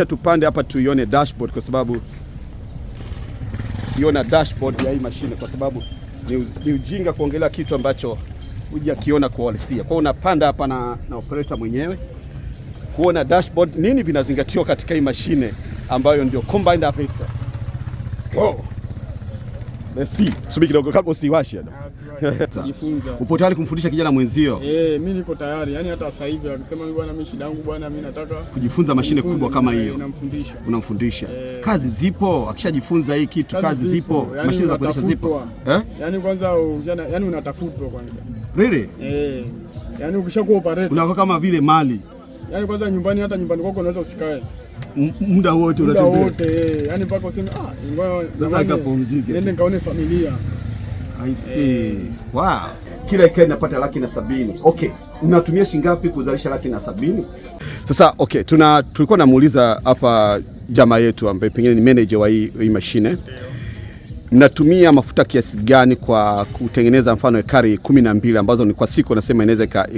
acha tupande hapa tuione dashboard, kwa sababu iona dashboard ya hii mashine, kwa sababu ni ujinga kuongelea kitu ambacho hujakiona kwa uhalisia. Kwa hiyo unapanda hapa na operator mwenyewe kuona dashboard, nini vinazingatiwa katika hii mashine ambayo ndio combined harvester. Wow. Let's see. Subiri kidogo kabla usiwashe. Kujifunza. Upo tayari kumfundisha kijana mwenzio? Mimi niko tayari. Yaani hata sasa hivi akisema mimi bwana, mimi shida yangu bwana, mimi nataka kujifunza mashine kubwa kama hiyo. Namfundisha. Unamfundisha. Kazi zipo, akishajifunza hii kitu kazi zipo. Mashine za kuendesha zipo. Yaani kwanza yaani unatafutwa kwanza. Really? Yaani ukishakuwa operator unakuwa kama vile mali. Yaani kwanza nyumbani, hata nyumbani kwako unaweza usikae. Muda wote unatembea. Muda wote, yaani mpaka useme ngoja nikapumzike. Nende nikaone familia. I see. Wow. Kila ikae napata 170,000. Okay. Mnatumia shilingi ngapi kuzalisha 170,000? Sasa okay, tulikuwa namuuliza hapa jamaa yetu ambaye pengine ni manager wa hii mashine. Mnatumia mafuta kiasi gani kwa kutengeneza mfano ekari 12 ambazo ni kwa siku nasema inaweza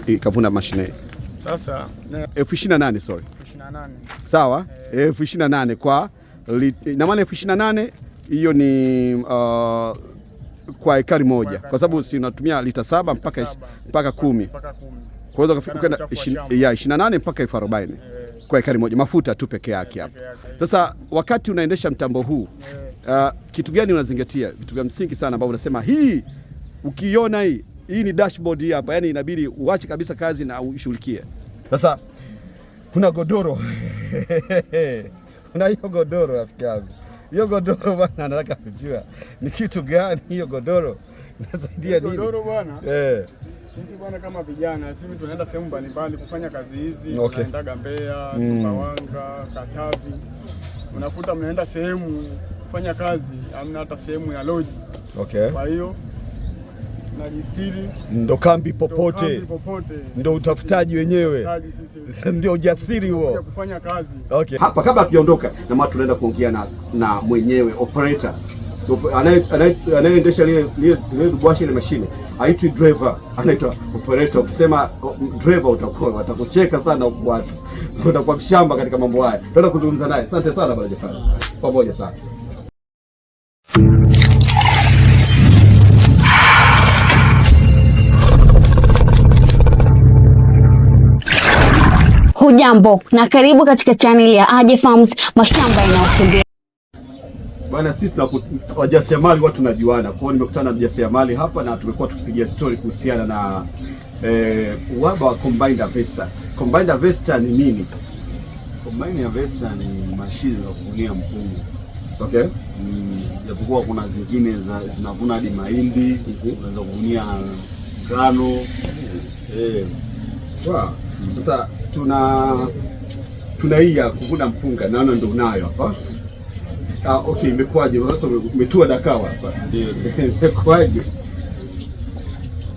ikavuna mashine? Sasa 28, sorry. 28. Sawa? 28 kwa ina maana 28 hiyo ni kwa ekari moja, kwa sababu si unatumia lita 7 mpaka 10. Kwa hiyo ukaenda 28 mpaka 40 kwa ekari moja mafuta tu peke yake hapo. Sasa wakati unaendesha mtambo huu kitu gani unazingatia? Vitu vya msingi sana ambavyo unasema hii ukiona hii ni dashboard hii hapa, yani inabidi uache kabisa kazi na ushughulikie. Sasa kuna godoro. Kuna hiyo godoro rafiki yangu. Hiyo godoro bwana, nataka kujua ni kitu gani hiyo godoro? Inasaidia nini? Godoro bwana? Sisi bwana kama vijana, sisi tunaenda sehemu mbalimbali kufanya kazi hizi. Tunaenda Mbeya, Sumbawanga, Katavi. Unakuta mnaenda sehemu kufanya kazi, hamna hata sehemu ya lodge. Kwa hiyo najistiri ndo kambi popote. Ndo utafutaji wenyewe. Ndio ujasiri huo kufanya kazi. Hapa kabla tuondoka na maana tunaenda kuongea na mwenyewe operator. So anayeendesha ile bwashi ile mashine haitwi driver, anaitwa operator. Ukisema driver watakucheka sana huko watu. Utakuwa mshamba katika mambo haya. Tunaenda kuzungumza naye. Asante sana bwana Jafari. Pamoja sana. Hujambo na karibu katika channel ya Aje Farms, mashamba yanayotembea. Bwana, sisi na wajasiriamali watu tunajuana. Kwa hiyo nimekutana na mjasiriamali hapa na tumekuwa tukipigia story kuhusiana na uhaba wa combined harvester. Combined harvester ni nini? Combined harvester ni mashine za kuvunia mpunga. Japokuwa kuna zingine zinavuna hadi mahindi, unaweza kuvunia ngano. Wow. Sasa tuna hii ya kuvuna mpunga, naona ndo unayo hapa. Okay, imekwaje? Sasa umetua Dakawa hapa. Ndio. Imekwaje?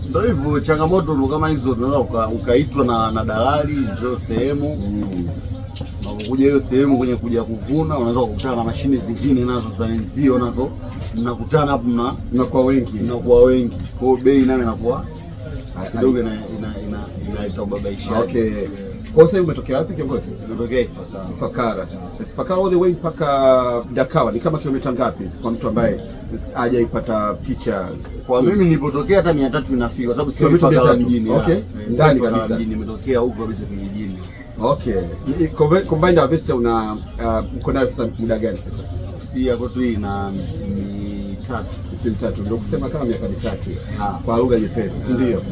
Ndio hivyo, changamoto ndo kama hizo, unaweza ukaitwa na dalali ndio sehemu. Unapokuja hiyo sehemu kwenye kuja kuvuna, unaweza kukutana na mashine zingine nazo za nzio nazo. Mnakutana hapo mnakuwa wengi. Kwa hiyo bei nayo inakuwa kidogo inaita ubabaisha. Okay. Kwa sasa umetokea wapi kiongozi? Nimetokea Ifakara. Ifakara all the way mpaka Dakawa ni kama kilomita ngapi kwa mtu ambaye hajaipata picha? Kwa mimi nilipotokea hata 300 inafika, kwa sababu sio Ifakara mjini. Okay. Ndani kabisa. Nimetokea huko kabisa kijijini. Okay. Combined harvester uko nayo sasa muda gani sasa? Si hapo tu ina mitatu. Ndio kusema kama miaka 3 kwa lugha nyepesi, si ndio?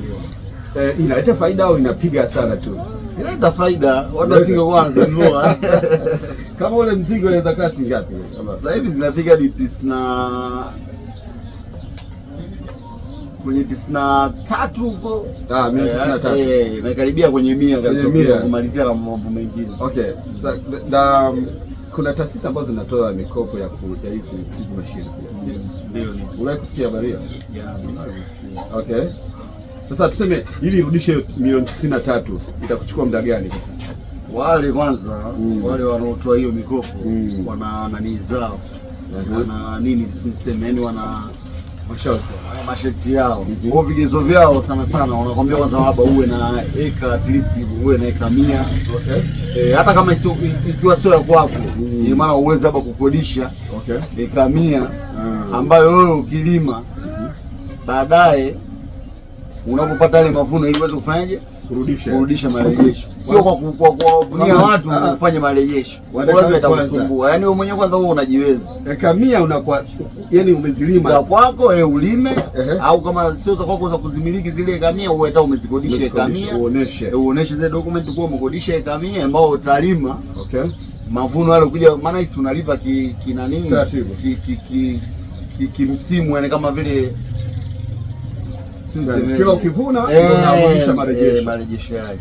Inaleta faida au inapiga hasara tu? Inaleta faida. Watu singo kwanza ndoa. Kama ule mzigo unaweza kaa shilingi ngapi? Sasa hivi zinafika kwenye 93 huko. 193. Inakaribia kwenye 100 kabisa kumalizia na mambo mengine. Okay. Kuna taasisi ambazo zinatoa mikopo ya hizi mashine. Ndio. Unaweza kusikia habari hiyo? Ndio. Okay. Sasa tuseme ili irudishe milioni 93 itakuchukua muda gani? Wale kwanza wale wanaotoa hiyo mikopo wana nani zao. Wana nini niseme, yani wana masharti yao. Kwa vigezo vyao sana wanakuambia kwanza labda uwe na eka at least uwe na eka 100. Okay. hata kama ikiwa sio ya kwako, ina maana uweze hapa kukodisha eka 100 ambayo wewe ukilima baadaye unapopata ile mavuno ili uweze kufanyaje? Kurudisha marejesho. Sio kwa kuwavunia watu ufanye marejesho. Lazima itakusumbua. Yaani wewe mwenyewe kwanza wewe unajiweza. Eka 100 unakuwa yani umezilima za kwako ulime au kama sio za kwako za kuzimiliki zile eka 100 uwe hata umezikodisha eka 100. Uoneshe zile document kwa umekodisha eka 100 ambao utalima. Mavuno yale kuja maana hisi unalipa kina nini? Taratibu. Kimsimu yani kama vile kila ukivuna unarudisha marejesho yake.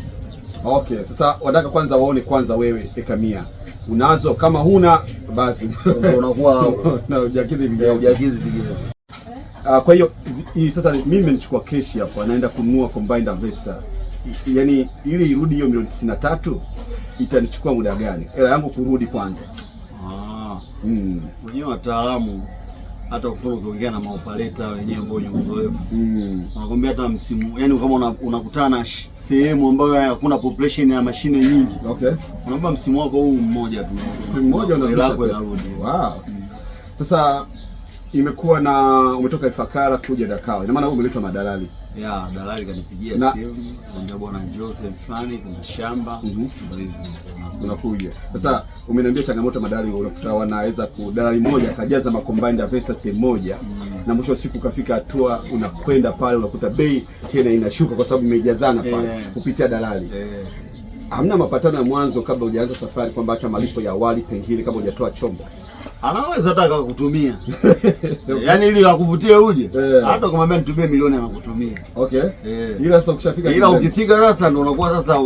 Okay, sasa wataka kwanza waone kwanza wewe eka 100 unazo, kama huna basi unakuwa na hujakidhi vigezo. Kwa hiyo hii sasa mimi nimechukua keshi hapo, anaenda kununua combined harvester. Yaani ili irudi hiyo milioni 93 itanichukua muda gani? Hela yangu kurudi kwanza. Wenyewe wataalamu hata kufuru kuongea na maopaleta wenyewe ambao ni uzoefu. Wanakuambia hata msimu, yani kama unakutana na sehemu ambayo hakuna population ya mashine nyingi. Unaomba msimu wako huu mmoja tu. Msimu mmoja unarudi. Wow. Sasa imekuwa na umetoka Ifakara kuja Dakawa. Ina maana wewe umeletwa madalali. Dalali kanipigia simu, ndio bwana Joseph fulani kwa shamba. Unakuja. Sasa umeniambia changamoto madalali unakuta wanaweza dalali moja akajaza macombined harvester sehemu moja na mwisho wa siku kafika hatua unakwenda pale unakuta bei tena inashuka kwa sababu imejazana pale kupitia dalali. Hamna mapatano ya mwanzo kabla hujaanza safari kwamba hata malipo ya awali pengine kabla hujatoa chombo? Anaweza hata kukutumia. Yaani ili akuvutie uje. Hata kumwambia nitumie milioni anakutumia. Ila sasa ukishafika ukifika sasa ndio unakuwa sasa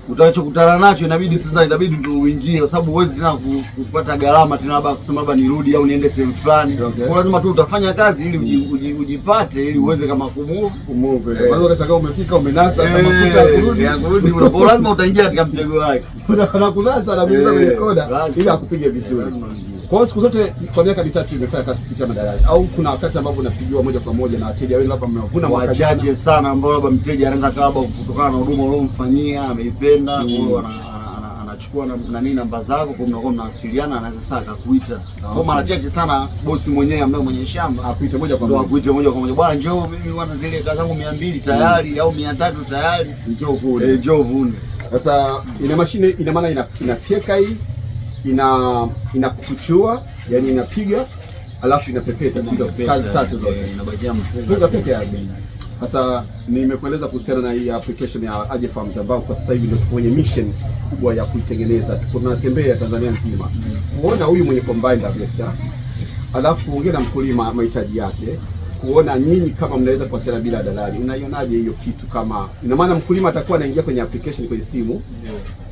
utachokutana nacho inabidi ndio uingie kwa sababu huwezi tena kupata gharama tena labda kusema labda nirudi au niende sehemu fulani. Kwa lazima tu utafanya kazi ili ujipate ili uweze kama kumove. Maana ukishakaa umefika umenasa kama kurudi unapo lazima utaingia katika mtego wake. Unakunasa na bila kwenye koda ili akupige vizuri. Kwa hiyo siku zote kwa miaka mitatu imefanya kazi kupitia madalali au kuna wakati ambapo unapigiwa moja kwa moja na wateja wengi labda mmevuna mwaka chache sana ambao labda mteja anaanza kaba kutokana na huduma uliyomfanyia ameipenda, kwa hiyo anachukua na nini namba zako kwa mnakuwa mnawasiliana, anaweza sasa akakuita. Kwa mara chache sana bosi mwenyewe ambaye mwenye shamba akuite moja kwa moja. Akuite moja kwa moja. Bwana njoo mimi bwana zile kazi zangu 200 tayari au 300 tayari. Njoo vune. Sasa ina mashine ina maana inafyeka hii inakuchua yani inapiga alafu inapepeta kazi tatu zote inabakia mfunga peke yake. Sasa nimekueleza kuhusiana na hii application ya Aje Farms ambao kwa sasa hivi ndio tuko kwenye mission kubwa ya kuitengeneza. Tunatembea Tanzania nzima kuona huyu mwenye combined harvester, alafu kuongea na mkulima mahitaji yake, kuona nyinyi kama mnaweza kuwasiliana bila dalali. Unaionaje hiyo kitu? Kama ina maana mkulima atakuwa anaingia kwenye application kwenye simu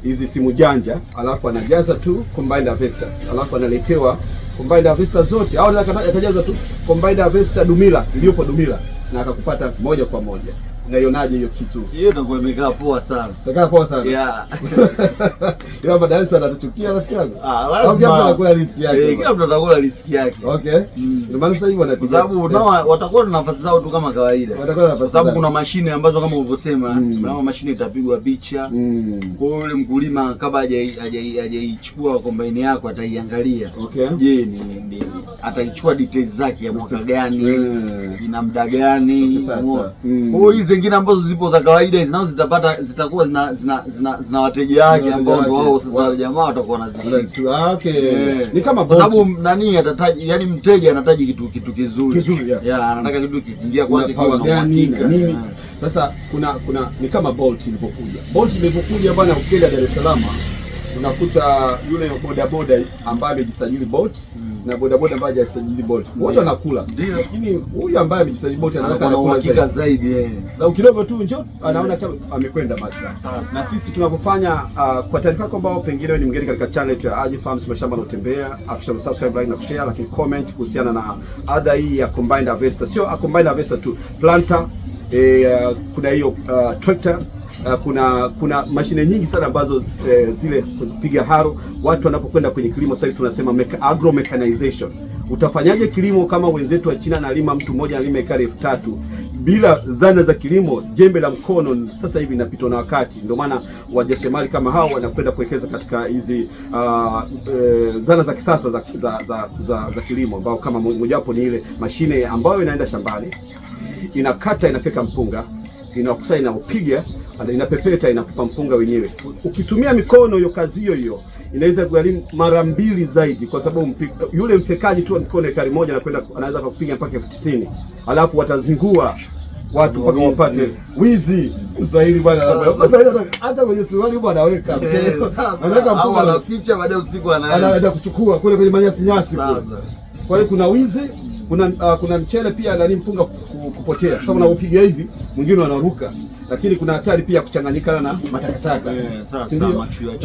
hizi simu janja, alafu anajaza tu combined harvester, alafu analetewa combined harvester zote, au anaweza akajaza tu combined harvester Dumila iliyopo Dumila na akakupata moja kwa moja. Unaionaje hiyo kitu? Hiyo itakuwa imekaa poa sana. Itakaa poa sana. Ila badala sasa anatuchukia rafiki yangu. Lazima kila mtu anakula riziki yake. Kila mtu atakula riziki yake. Ndio maana sasa hivi wanapiga. Sababu nao watakuwa na nafasi zao tu kama kawaida. Watakuwa na nafasi. Sababu kuna mashine ambazo kama ulivyosema, kuna mashine itapigwa picha. Kwa hiyo yule mkulima kabla hajaichukua combine yako ataiangalia. Je, ni ataichukua details zake ya mwaka gani, ina muda gani. Kwa hiyo hizi zingine ambazo zipo za kawaida zinao zitakuwa zina wateja wake ambao ndio wao sasa wale jamaa watakuwa wanazishika. Ni kama kwa sababu nani atataji, yani mteja anataji kitu kizuri. Anataka kitu kiingia kwake kwa nini. Sasa kuna ni kama Bolt ilipokuja bwana, ukienda Dar es Salaam unakuta yule bodaboda ambaye amejisajili Bolt na bodaboda ambaye hajasajili Bolt wote wanakula, lakini huyu ambaye amejisajili Bolt anataka anakula zaidi. Sasa kidogo tu njoo anaona kama amekwenda masa. Na sisi tunapofanya kwa taarifa kwamba pengine wewe ni mgeni katika channel yetu ya Aje Farms mashamba na utembea, akisha subscribe, like na kushare, lakini comment kuhusiana na adha hii ya combined harvester. Sio a combined harvester tu, planter, kuna hiyo tractor, kuna mashine nyingi sana ambazo zile kupiga haro. Watu wanapokwenda kwenye kilimo sasa tunasema agro mechanization. Utafanyaje kilimo kama wenzetu wa China analima, mtu mmoja analima ekari 3000? bila zana za kilimo, jembe la mkono sasa hivi linapitwa na wakati. Ndio maana wajasiriamali kama hao wanakwenda kuwekeza katika hizi zana za kisasa za kilimo, ambao kama mojawapo ni ile mashine ambayo inaenda shambani, inakata, inafika mpunga, inakusanya, inaupiga, inapepeta, inakupa mpunga wenyewe. Ukitumia mikono, hiyo kazi hiyo inaweza kugharimu mara 2 zaidi, kwa sababu yule mfekaji tu wa mikono ekari moja anaweza kukupiga mpaka 90,000, alafu watazingua watu mpaka wapate wizi. Uswahili bwana, hata kwenye suruali bwana anaweka mpunga, anaficha, baadaye usiku anaenda kuchukua kule kwenye nyasi kule. Kwa hiyo kuna wizi, kuna mchele pia na mpunga kupotea, sababu unapopiga hivi mwingine anaruka. Lakini kuna hatari pia kuchanganyikana na matakataka. Sasa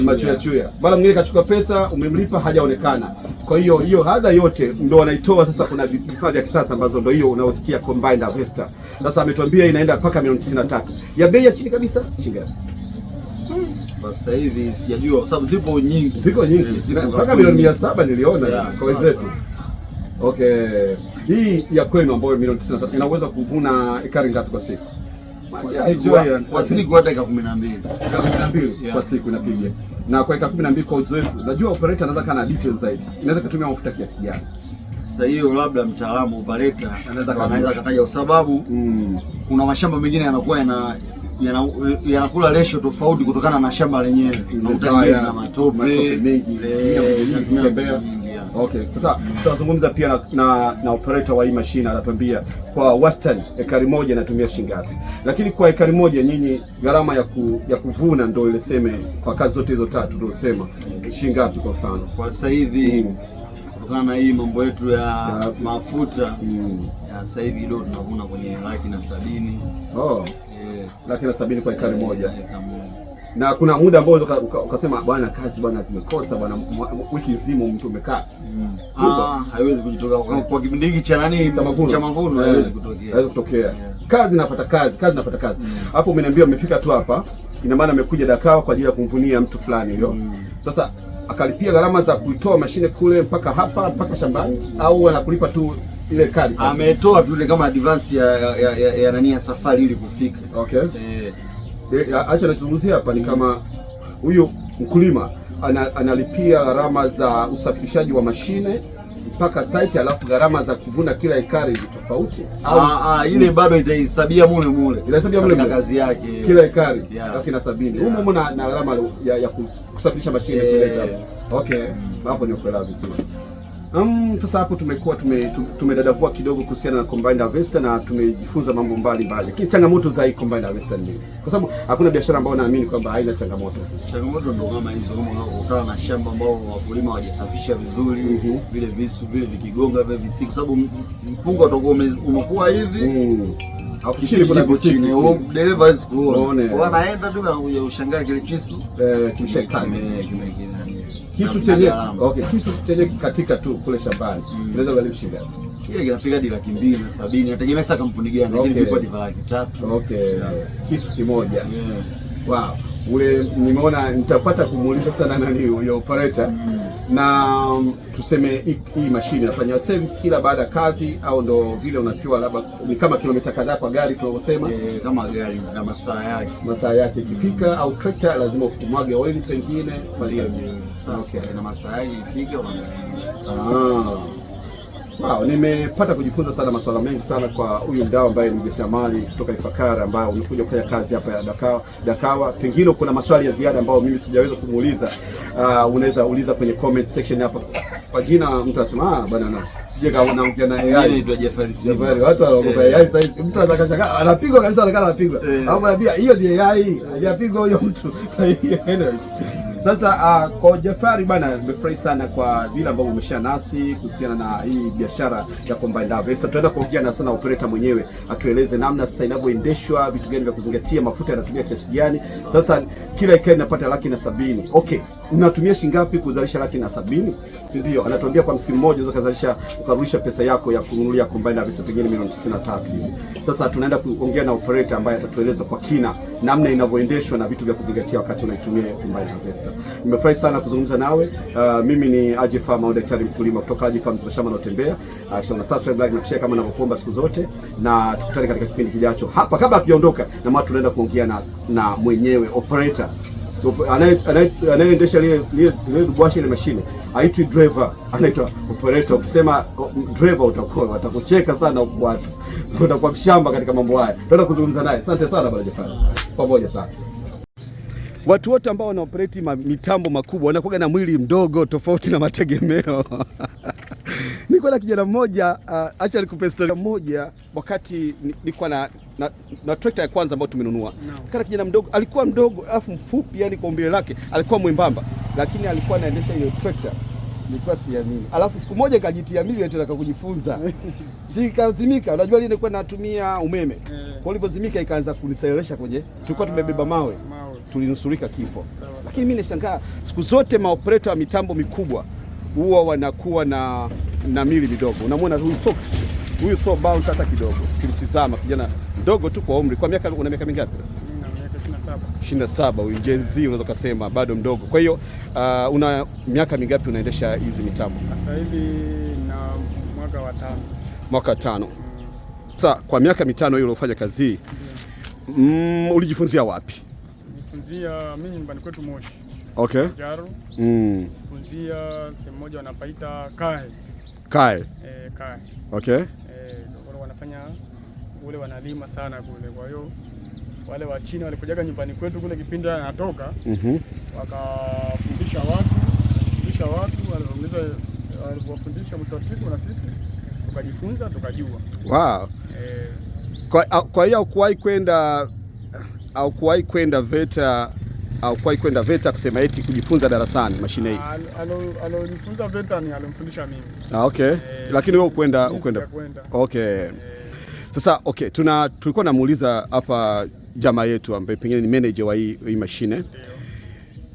machuya. Bala mwingine kachukua pesa, umemlipa, hajaonekana. Kwa hiyo hadha yote ndio wanaitoa sasa. Kuna vifaa vya kisasa ambazo ndio hiyo unaosikia combined harvester. Sasa ametuambia inaenda mpaka milioni 93. Ya bei ya chini kabisa shilingi ngapi? Sasa hivi sijajua kwa sababu ziko nyingi. Mpaka milioni 700 niliona kwa wenzetu. Okay. Hii ya kwenu ambayo milioni 93 inaweza kuvuna ekari ngapi kwa siku? Kwa siku hata eka 12 kwa siku inapiga. Na kwa eka 12 kwa uzoefu, najua operator anaweza kana details zaidi. Inaweza kutumia mafuta kiasi gani? Sasa hiyo labda mtaalamu operator anaweza kataja, kwa sababu kuna mashamba mengine yanakuwa yanakula ratio tofauti kutokana na shamba lenyewe. Na matope mengi kutembea. Okay, sasa tutazungumza pia na operator wa hii mashine, atatuambia kwa wastani ekari moja inatumia shilingi ngapi. Lakini kwa ekari moja nyinyi gharama ya kuvuna ndio ile sema kwa kazi zote hizo tatu ndio sema shilingi ngapi kwa mfano? Kwa sasa hivi kutokana na hii mambo yetu ya mafuta sasa hivi ndio tunavuna kwenye 170,000. Oh. 170,000 kwa ekari moja. Na kuna muda ambao ukasema bwana kazi bwana zimekosa bwana, wiki nzima mtu umekaa. Haiwezi kujitoka kwa kipindi hiki cha mavuno haiwezi kutokea. Kazi inafuata kazi. Hapo umeniambia umefika tu hapa, ina maana amekuja Dakawa kwa ajili ya kumvunia mtu fulani hiyo. Sasa akalipia gharama za kuitoa mashine kule mpaka hapa mpaka shambani, au anakulipa tu ile kadi? Ametoa tu ile kama advance ya nani ya safari ili kufika. Okay. Acha nazungumzia hapa ni kama huyu mkulima analipia gharama za usafirishaji wa mashine mpaka site, alafu gharama za kuvuna kila ekari ni tofauti, au ile bado itahesabia mule kazi yake kila ekari laki na 70 humo na gharama ya kusafirisha mashine kuleta. Okay, hapo ni kuelewa vizuri. Sasa hapo tumedadavua kidogo kuhusiana na combined harvester na tumejifunza mambo mbalimbali. Lakini changamoto za hii combined harvester ni kwa sababu hakuna biashara ambayo naamini kwamba haina changamoto. Changamoto ndio kama hizo, kama unakuwa na shamba ambao wakulima hawajasafisha vizuri, vile visu vile vikigonga vile visiki, kwa sababu mpunga utakuwa umekuwa hivi. Chini kuna visiki, dereva hawezi kuona. Wanaenda tu na ushangaa kile kisu kimeshakata. Kisu chenye kikatika tu kule shambani kinaweza kugharimu shilingi ngapi? Kile kinafika hadi 270,000, nategemea sasa kampuni gani, lakini vipo hadi 300,000. Okay. Kisu kimoja. Wow. Ule nimeona nitapata kumuuliza sana nani huyo operator. Na tuseme hii mashine inafanya service kila baada ya kazi, au ndo vile unakiwa labda ni kama kilomita kadhaa kwa gari tunavyosema? Kama gari zina masaa yake ikifika, au tractor lazima umwage oil pengine kwa hiyo. Okay, na masaa yake ifike unaanza. Wow, nimepata kujifunza sana masuala mengi sana kwa huyu mdau ambaye ni mjasiriamali kutoka Ifakara ambaye umekuja kufanya kazi hapa ya Dakawa. Pengine kuna maswali ya ziada ambayo mimi sijaweza kumuuliza. Unaweza uliza kwenye comment section hapa. Kwa jina mtu anasema bwana sije kama unaongea na AI. Inaitwa Jafari. Watu wanaogopa AI sasa. Mtu anataka anapigwa kabisa, anapigwa. Au anambia hiyo ni AI, hajapigwa huyo mtu. Sasa kwa Jafari bana, nimefurahi sana kwa vile ambavyo umeshare nasi kuhusiana na hii biashara ya combined harvester. Tutaenda kuongea na sana operator mwenyewe atueleze namna sasa inavyoendeshwa, vitu gani vya kuzingatia, mafuta yanatumia kiasi gani. Sasa kila ekari inapata 170,000. Okay. mnatumia shilingi ngapi kuzalisha 170,000? Si ndio? Anatuambia kwa msimu mmoja unaweza kuzalisha ukarudisha pesa yako ya kununulia combine harvester pengine milioni 93 hivi. Sasa tunaenda kuongea na operator ambaye atatueleza kwa kina namna inavyoendeshwa na vitu vya kuzingatia wakati unaitumia combine harvester. Nimefurahi sana kuzungumza nawe. Mimi ni Aje Farm au daktari mkulima kutoka Aje Farms mashamba yanayotembea. Kisha subscribe, like na share kama ninavyokuomba siku zote, na tukutane katika kipindi kijacho. Hapa kabla hatujaondoka, na maana tunaenda kuongea na mwenyewe operator. So anayeendesha ile dubwashi ile mashine haitwi driver, anaitwa operator. Ukisema driver watakucheka sana watu, utakuwa mshamba katika mambo haya. Tunaenda kuzungumza naye. Asante sana bwana Jafari, pamoja sana. Watu wote ambao wana operate mitambo makubwa wanakuwa na mwili mdogo tofauti na mategemeo. Niko na kijana mmoja, acha nikupe story moja. Wakati nilikuwa na trekta ya kwanza ambayo tumenunua, kana kijana mdogo, alikuwa mdogo alafu mfupi, yani kwa umbile lake alikuwa mwembamba, lakini alikuwa anaendesha hiyo trekta, nilikuwa siamini. Alafu siku moja kajitia mimi nataka kujifunza, sikazimika. Unajua ile nilikuwa natumia umeme, kwa hivyo zimika ikaanza kuniselelesha kwenye, tulikuwa tumebeba mawe, tulinusurika kifo. Lakini mimi nashangaa siku zote maoperator wa mitambo mikubwa huwa wanakuwa na mili midogo. Unamwona huyu so bounce hata kidogo. Kilitizama kijana mdogo tu kwa umri. Kwa miaka, una miaka mingapi? Na miaka 27. Huyu Gen Z unaweza kusema bado mdogo. Kwa hiyo una miaka mingapi unaendesha hizi mitambo? Sasa hivi na mwaka wa 5. Mwaka 5. Sasa kwa miaka 5 hiyo uliofanya kazi hii, ulijifunzia wapi? Nijifunzia mimi nyumbani kwetu Moshi. Okay. Jaru. Funzia sehemu moja wanapaita Kae. Kae. Kae. Okay. Wale wanafanya ule wanalima sana kule. Kwa hiyo wale wa China walipojaga nyumbani kwetu kule kipindi anatoka, wakafundisha watu, walipofundisha mwisho wa siku na sisi tukajifunza tukajua. Wow. Kwa hiyo haukuwahi kwenda VETA au kwenda VETA kusema eti kujifunza darasani mashine hii? Alonifunza VETA ni alimfundisha mimi. Okay. Lakini wewe ukwenda. Okay. Sasa okay, tulikuwa namuuliza hapa jamaa yetu ambaye pengine ni manager wa hii mashine.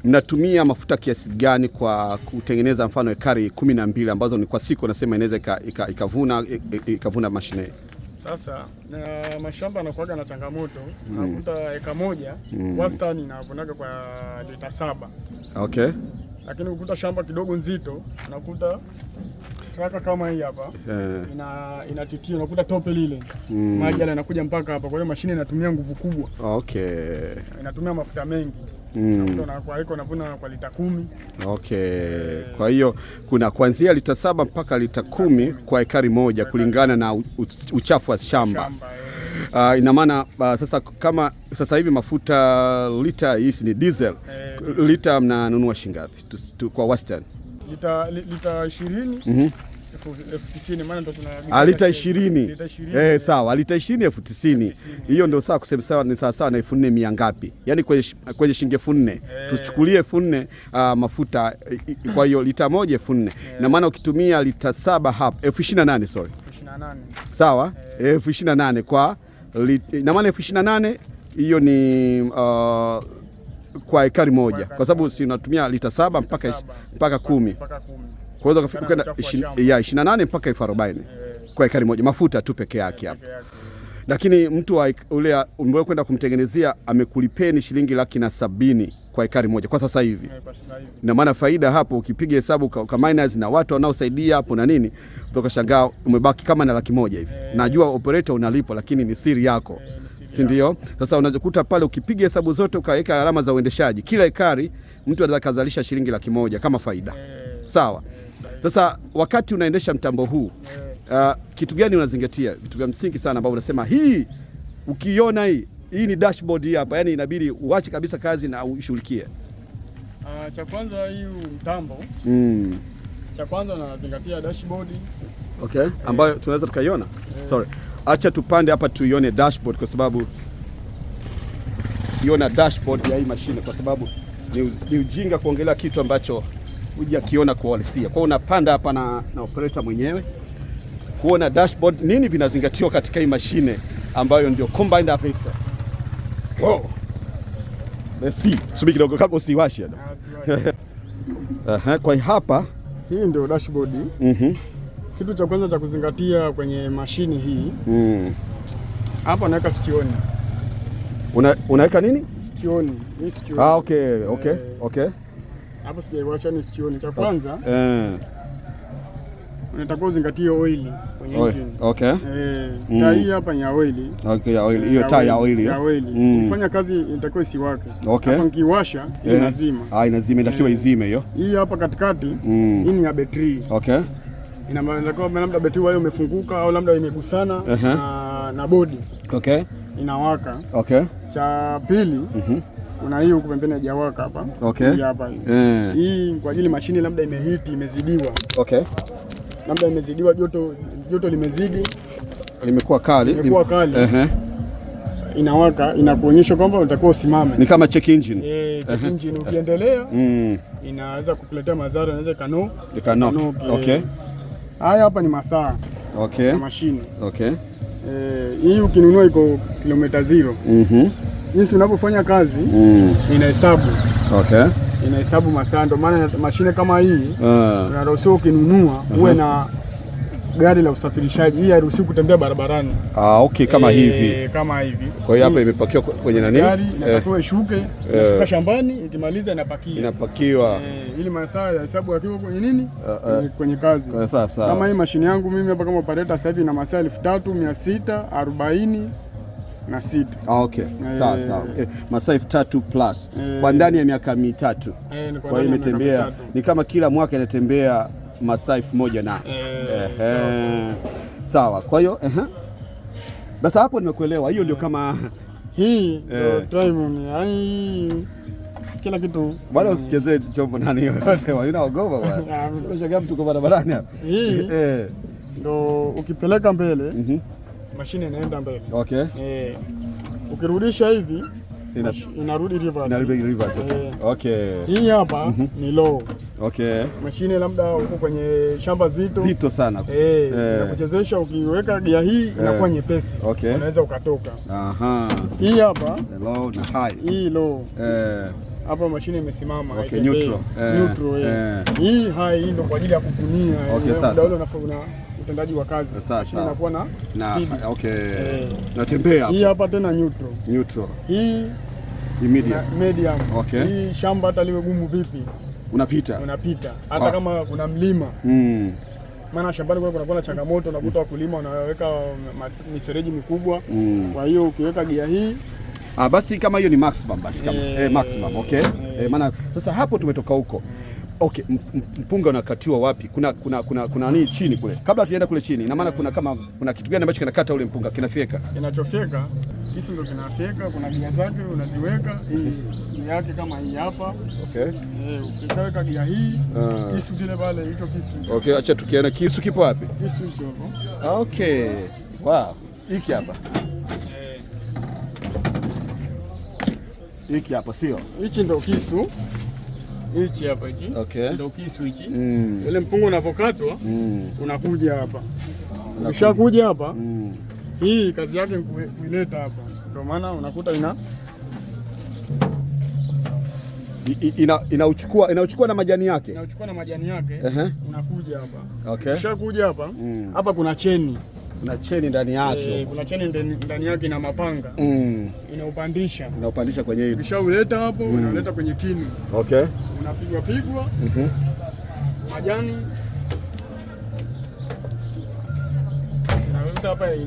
Mnatumia mafuta kiasi gani kwa kutengeneza mfano ekari 12 ambazo ni kwa siku nasema inaweza ikavuna mashine? Sasa na mashamba yanakuwa na changamoto. Unakuta eka moja wastani inavunaga kwa lita 7. Okay. Lakini ukuta shamba kidogo nzito, unakuta traka kama hii hapa inatitia, unakuta tope lile maji yale yanakuja mpaka hapa. Kwa hiyo mashine inatumia nguvu kubwa. Okay. Inatumia mafuta mengi. Kwa hiyo unavuna kwa lita 10. Okay. Kwa hiyo kuna kuanzia lita 7 mpaka lita 10 kwa ekari moja kulingana na uchafu wa shamba. Ina maana sasa kama sasa hivi mafuta lita hizi ni diesel, lita mnanunua shilingi ngapi kwa wastani? Lita 20. 90 maana ndo tuna lita 20. Sawa, lita 20 90. Hiyo ndio sawa kusema sawa, ni sawa na 4,000 ngapi? Yaani kwenye shilingi 4,000. Tuchukulie 4,000 mafuta, kwa hiyo lita moja 4,000. Na maana ukitumia lita 7 hapa 28, sorry. 28. Sawa? 28 kwa na maana 28 hiyo ni kwa ekari moja. Kwa sababu si unatumia lita 7 mpaka 10. Kwa hiyo ukaenda 28 mpaka 40 kwa ekari moja mafuta tu peke yake hapo. Lakini mtu ule umeweza kwenda kumtengenezea amekulipeni shilingi 170,000 kwa ekari moja kwa sasa hivi. Na maana faida hapo ukipiga hesabu kwa miners na watu wanaosaidia hapo na nini, ukashangaa umebaki kama na 100,000 hivi. Najua operator unalipo, lakini ni siri yako. Si ndio? Sasa unakuta pale ukipiga hesabu zote ukaweka alama za uendeshaji, kila ekari mtu anaweza kuzalisha shilingi 100,000 kama faida. Sawa? Sasa wakati unaendesha mtambo huu, kitu gani unazingatia? Vitu vya msingi sana ambavyo unasema hii ukiona hii ni dashboard hii hapa, yani inabidi uache kabisa kazi na ushughulikie. Cha kwanza hii mtambo. Cha kwanza unazingatia dashboard. Okay, ambayo tunaweza tukaiona. Sorry. Acha tupande hapa tuione dashboard kwa sababu iona dashboard ya hii mashine kwa sababu ni ujinga kuongelea kitu ambacho hujakiona kwa uhalisia. Kwa unapanda hapa na operator mwenyewe kuona dashboard nini vinazingatiwa katika hii mashine ambayo ndio combined harvester. Wow. Let's see. Subiri kidogo kabla usiwashe. Kwa hapa hii ndio dashboard. Kitu cha kwanza cha kuzingatia kwenye mashine hii hapa naweka stioni. Unaweka nini? Stioni. Hii stioni. Okay. Hapo sijaiwacha ni stioni. Cha kwanza unatakiwa uzingatie oil kwenye engine. Taa hii hapa ni ya oil. Ya oil. Hiyo taa ya oil. Ya oil. Ukifanya kazi inatakiwa isiwake. Hapa nikiwasha inazima. Inazima, inatakiwa izime hiyo. Hii hapa katikati hii ni ya betri. Ina maana kwamba labda betri wao imefunguka au labda imegusana na bodi. Inawaka. Cha pili kuna hii huko pembeni haijawaka hapa. Hii hapa hii. Hii kwa ajili mashine labda imehiti, imezidiwa. Labda imezidiwa, joto limezidi, limekuwa kali. Inawaka, inakuonyesha kwamba unatakiwa usimame. Ni kama check engine. Check engine ukiendelea inaweza kukuletea madhara, inaweza ikano. Haya hapa ni masaa. Mashine. Hii ukinunua iko kilomita 0. Jinsi unapofanya kazi inahesabu. Inahesabu masaa, ndio maana mashine kama hii unaruhusiwa ukinunua uwe na gari la usafirishaji. Hii hairuhusiwi kutembea barabarani. Kama hivi. Kama hivi. Kwa hiyo hapa imepakiwa kwenye nani? Gari inatakiwa ishuke, inashuka shambani, ikimaliza inapakiwa. Ili masaa ya hesabu yakiwa kwenye nini? Kwenye kazi. Sasa. Kama hii mashine yangu mimi hapa kama operator sasa hivi ina masaa 3646. Sawa. Masaa 3 plus kwa ndani ya miaka 3. Kwa hiyo imetembea ni kama kila mwaka inatembea masaa 1000 na. Sawa. Kwa hiyo basi hapo nimekuelewa. Hiyo ndio kama hii drive ni kila kitu. Bwana usichezee chombo nani yote. Unaogopa bwana. Unashangaa mtu kwa barabarani hapa. Hii ndio ukipeleka mbele mashine inaenda mbele. Ukirudisha hivi inarudi reverse. Hii hapa ni low. Mashine labda uko kwenye shamba zito sana. Inakuchezesha, ukiweka gia hii inakuwa nyepesi. Unaweza ukatoka. Hii hapa low na high. Hii low. Hapa mashine imesimama. Neutral. Hii high ndio kwa ajili ya kuvunia. Ndio unafanya utendaji wa kazi. Mashine inakuwa na speed. Natembea. Hii hapa tena neutral. Hii medium. Hii shamba hata liwe gumu vipi unapita hata kama kuna mlima. Maana shambani kunakuwa na changamoto, unakuta wakulima wanaweka mifereji mikubwa. Kwa hiyo ukiweka gia hii basi kama hiyo ni maximum basi kama maximum. Maana sasa hapo tumetoka huko. Mpunga unakatiwa wapi? Kuna nini chini kule? Kabla tujaenda kule chini, ina maana kuna kitu gani ambacho kinakata ule mpunga? Kinachofyeka kisu ndio kinafyeka. Kuna gia zake unaziweka, hii yake kama hii hapa. Ukikaweka gia hii kisu kile pale, hicho kisu. Acha tukiona kisu kipo wapi? Kisu hicho hapo. Wow. Hiki hapa. Hiki hapa sio? Hichi ndio kisu. Hichi hapa hichi. Ndio kisu hichi. Ule mpunga unapokatwa unakuja hapa. Ukishakuja hapa hii kazi yake ni kuileta hapa. Ndio maana unakuta inauchukua na majani yake. Unakuja hapa. Ukishakuja hapa hapa kuna cheni. Kuna cheni ndani yake. Kuna cheni ndani yake na mapanga. Inaupandisha kwenye hili. Ukishauleta hapo unaleta kwenye kinu. Unapigwa majani.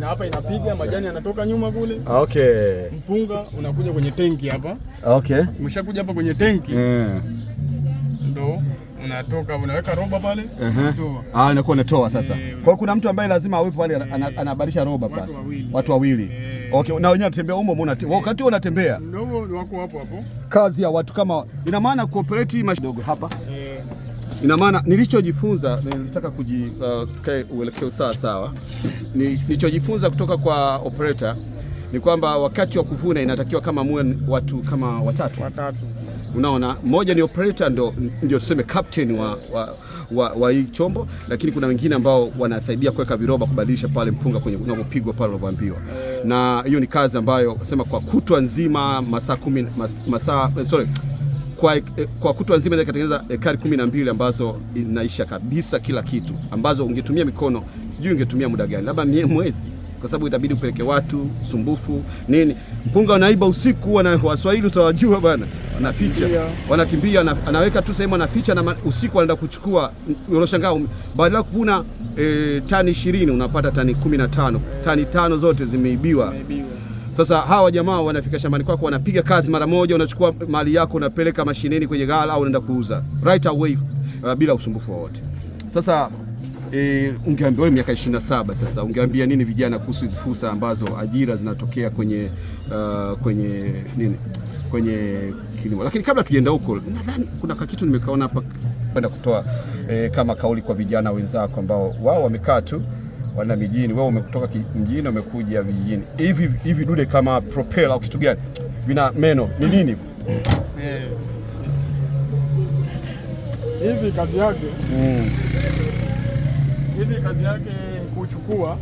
Hapa inapiga majani, yanatoka nyuma kule. Mpunga unakuja kwenye tenki hapa. Umeshakuja hapa kwenye tenki. Ndo unatoka, unaweka roba pale. Inakuwa inatoa sasa. Kwa hiyo kuna mtu ambaye lazima awepo pale anabadilisha roba pale. Watu wawili. Na wenyewe wanatembea humo wakati wanatembea. Ndio wako hapo. Kazi ya watu kama ina maana cooperate kidogo hapa. Ina maana nilichojifunza, nilitaka tukae uelekeo sawa. Nilichojifunza kutoka kwa operator ni kwamba wakati wa kuvuna inatakiwa kama muwe watu kama watatu. Unaona, mmoja ni operator ndio tuseme captain wa hii chombo, lakini kuna wengine ambao wanasaidia kuweka viroba, kubadilisha pale mpunga kwenye unapopigwa pale unavyoambiwa. kwa kutwa nzima ikatengeneza ekari 12 ambazo inaisha kabisa kila kitu, ambazo ungetumia mikono sijui ungetumia muda gani, labda mwezi, kwa sababu itabidi upeleke watu sumbufu nini. Mpunga unaiba usiku, na Waswahili utawajua bana, wanaficha, wanakimbia, anaweka tu sehemu anaficha, na usiku anaenda kuchukua. Unashangaa badala kuvuna tani 20 unapata tani 15, tani 5 zote zimeibiwa. Sasa hawa jamaa wanafika shambani kwako, wanapiga kazi mara moja, unachukua mali yako unapeleka mashineni kwenye ghala au unaenda kuuza right away bila usumbufu wowote. Sasa ungeambia wewe miaka 27 sasa, ungeambia nini vijana kuhusu hizo fursa ambazo ajira zinatokea kwenye kilimo? Lakini kabla tujaenda huko, nadhani kuna kitu nimekaona hapa kwenda kutoa kama kauli kwa vijana wenzako ambao wao wamekaa tu wana mijini, wewe umetoka mjini umekuja vijijini. Hivi dude kama propeller au kitu gani vina meno ni nini? Hivi kazi yake hivi kazi yake kuchukua,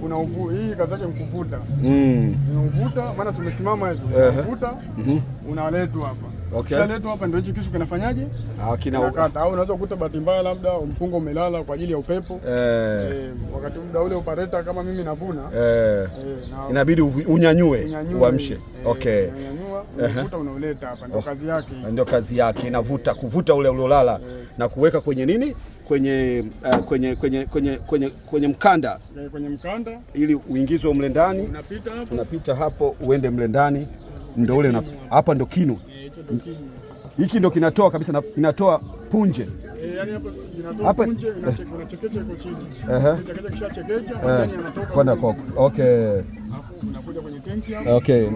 kuna hii kazi yake mkuvuta, unavuta, maana tumesimama hivi, unavuta, unaletwa hapa. Okay. Unaletwa hapa ndio hichi kisu kinafanyaje? Kinakata. Au unaweza kukuta bahati mbaya labda mpunga umelala kwa ajili ya upepo. Wakati muda ule operator kama mimi navuna, inabidi unyanyue, uamshe. Okay. Unyanyua, unavuta, unauleta hapa, ndio kazi yake. Ndio kazi yake, inavuta, kuvuta ule uliolala na kuweka kwenye nini? Kwenye mkanda. Kwenye mkanda ili uingizwe mle ndani. Unapita hapo uende mle ndani. Ndio ule hapa ndo kinu. Hiki ndo kinatoa kabisa, inatoa punje. Yani hapa punje, unachekecha iko chini. Unachekecha kisha chekecha, ndani yanatoka kwenda kwa. Okay. Alafu unakuja kwenye tanki hapo. Okay.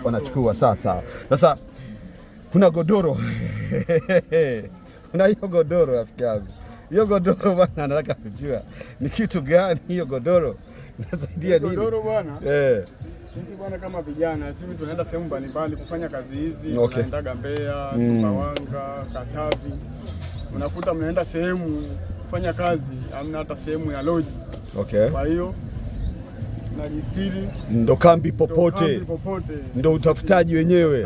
Wanachukua sasa kuna godoro. Kuna hiyo godoro rafiki yangu. Hiyo godoro bwana, nataka kujua ni kitu gani hiyo godoro? Inasaidia nini? Godoro bwana. Sisi bwana kama vijana, sisi tunaenda sehemu mbalimbali kufanya kazi hizi. Tunaendaga Mbeya, Sumbawanga, Katavi. Unakuta mnaenda sehemu kufanya kazi, hamna hata sehemu ya lodge. Okay. Kwa hiyo najistiri, ndo kambi popote. Ndo utafutaji wenyewe.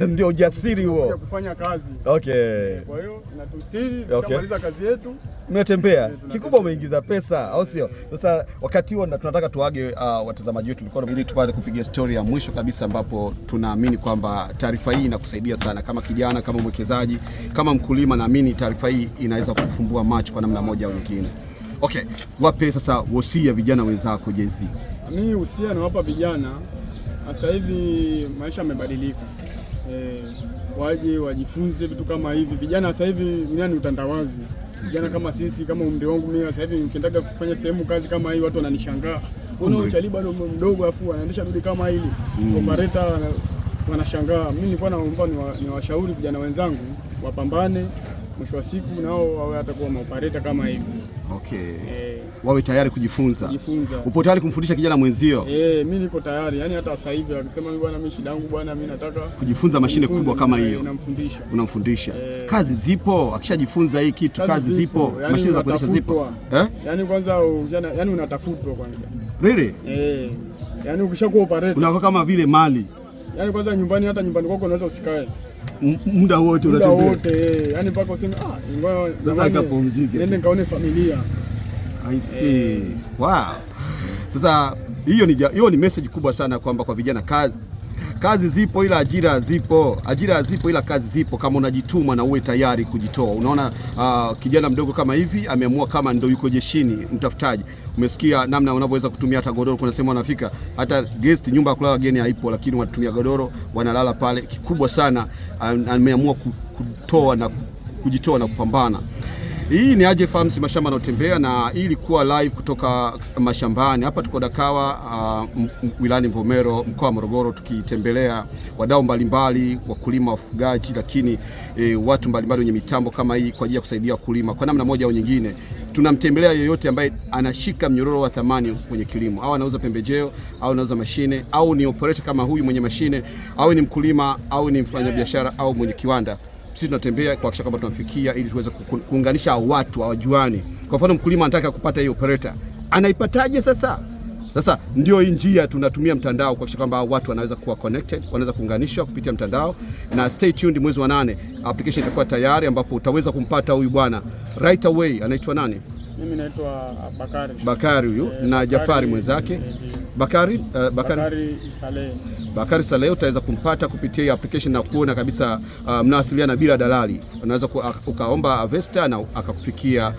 Ndio ujasiri huo kufanya kazi. Okay. Kwa hiyo natustiri, tunamaliza kazi yetu, mnatembea. Kikubwa umeingiza pesa, au sio? Sasa wakati huo tunataka tuage watazamaji wetu, ili tupate kupiga story ya mwisho kabisa, ambapo tunaamini kwamba taarifa hii inakusaidia sana kama kijana, kama mwekezaji, kama mkulima. Naamini taarifa hii inaweza kufumbua macho kwa namna moja au nyingine. Okay, wape sasa wosia vijana wenzako Jay-Z. Mimi wosia nawapa vijana, sasa hivi maisha yamebadilika. Waje wajifunze vitu kama hivi. Vijana sasa hivi ni utandawazi. Vijana kama sisi, kama umri wangu mimi sasa hivi nikiendaga kufanya sehemu kazi kama hii, watu wananishangaa. Kuna uchali bado mdogo afu anaendesha dude kama hili. Operator wanashangaa. Mimi nilikuwa naomba ni washauri vijana wenzangu wapambane, mwisho wa siku nao wawe hata kuwa maoperator kama hivi. Okay. Wawe tayari kujifunza. Upo tayari kumfundisha kijana mwenzio? Mimi niko tayari. Yaani hata sasa hivi akisema bwana mimi shida yangu bwana mimi nataka kujifunza mashine kubwa kama hiyo. Unamfundisha. Kazi zipo, akishajifunza hii kitu kazi zipo. Yani mashine za kuendesha zipo. Yaani kwanza yani unatafutwa kwanza. Really? Yaani ukishakuwa operator unakuwa kama vile mali. Yaani kwanza nyumbani, hata nyumbani kwako unaweza usikae. Muda wote unatembea. Yaani mpaka useme ngoja sasa kapumzike. Nende nikaone familia. I see. Wow. Sasa hiyo ni message kubwa sana kwamba kwa vijana, kazi zipo ila ajira zipo. Ajira zipo ila kazi zipo, kama unajituma na uwe tayari kujitoa. Unaona kijana mdogo kama hivi ameamua, kama ndio yuko jeshini mtafutaji. Umesikia namna unavyoweza kutumia hata godoro. Kuna sema wanafika hata guest, nyumba ya kulala wageni haipo, lakini wanatumia godoro, wanalala pale. Kikubwa sana ameamua kutoa na kujitoa na kupambana. Hii ni Aje Farms, mashamba yanayotembea, na hii ilikuwa live kutoka mashambani. Hapa tuko Dakawa, wilayani Mvomero, mkoa wa Morogoro, tukitembelea wadau mbalimbali, wakulima, wafugaji, lakini watu mbalimbali wenye mitambo kama hii kwa ajili ya kusaidia wakulima kwa namna moja au nyingine. Tunamtembelea yeyote ambaye anashika mnyororo wa thamani kwenye kilimo, au anauza pembejeo, au anauza mashine, au ni operator kama huyu mwenye mashine, au ni mkulima, au ni mfanyabiashara, au mwenye kiwanda. Sisi tunatembea kuhakikisha kwamba tunafikia, ili tuweze kuunganisha watu wajuani. Kwa mfano mkulima anataka kupata hiyo operator, anaipataje sasa? Sasa ndio hii njia tunatumia mtandao kuhakikisha kwamba watu wanaweza kuwa connected, wanaweza kuunganishwa kupitia mtandao, na stay tuned, mwezi wa 8 application itakuwa tayari ambapo utaweza kumpata huyu bwana right away. Anaitwa nani? Mimi naitwa Bakari huyu na Jafari mwenzake. Bakari Saleh. Bakari Saleh utaweza kumpata kupitia hii application na kuona kabisa mnawasiliana bila dalali. Unaweza ukaomba Avesta na akakufikia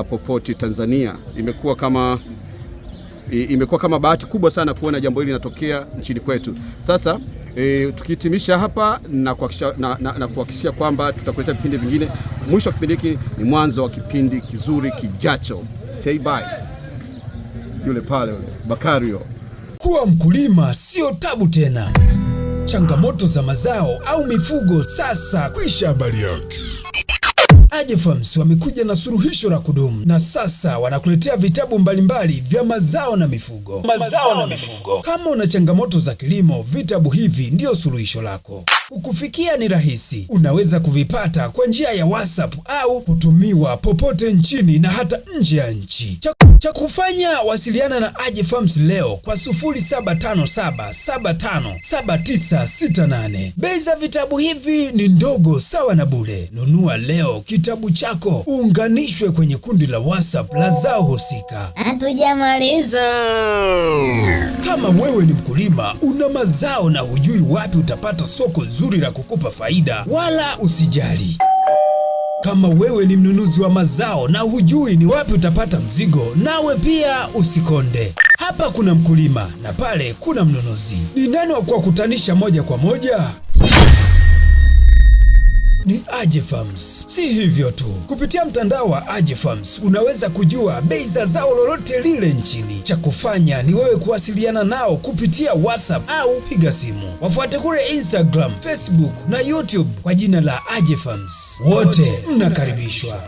popote Tanzania. Imekuwa kama bahati kubwa sana kuona jambo hili linatokea nchini kwetu. Sasa tukihitimisha hapa na kuhakikishia kwamba tutakuletea vipindi vingine. Mwisho wa kipindi hiki ni mwanzo wa kipindi kizuri kijacho. Say bye. Yule pale Bakario. Kuwa mkulima sio tabu tena. Changamoto za mazao au mifugo sasa kwisha habari yake. AJEFARMS wamekuja na suluhisho la kudumu na sasa wanakuletea vitabu mbalimbali vya mazao na mifugo. Kama una changamoto za kilimo, vitabu hivi ndio suluhisho lako. Kukufikia ni rahisi. Unaweza kuvipata kwa njia ya WhatsApp au kutumiwa popote nchini na hata nje ya nchi. Cha kufanya, wasiliana na AJEFARMS leo kwa 0757757968. Bei za vitabu hivi ni ndogo sawa na bure. Nunua leo kitabu chako uunganishwe kwenye kundi la WhatsApp la zao husika. Hatujamaliza. Kama wewe ni mkulima, una mazao na hujui wapi utapata soko zuri la kukupa faida, wala usijali. Kama wewe ni mnunuzi wa mazao na hujui ni wapi utapata mzigo, nawe pia usikonde. Hapa kuna mkulima na pale kuna mnunuzi. Ni nani wa kuwakutanisha moja kwa moja? Ni AJEFARMS. Si hivyo tu, kupitia mtandao wa AJEFARMS unaweza kujua bei za zao lolote lile nchini. Cha kufanya ni wewe kuwasiliana nao kupitia WhatsApp au piga simu. Wafuate kule Instagram, Facebook na YouTube kwa jina la AJEFARMS. Wote mnakaribishwa.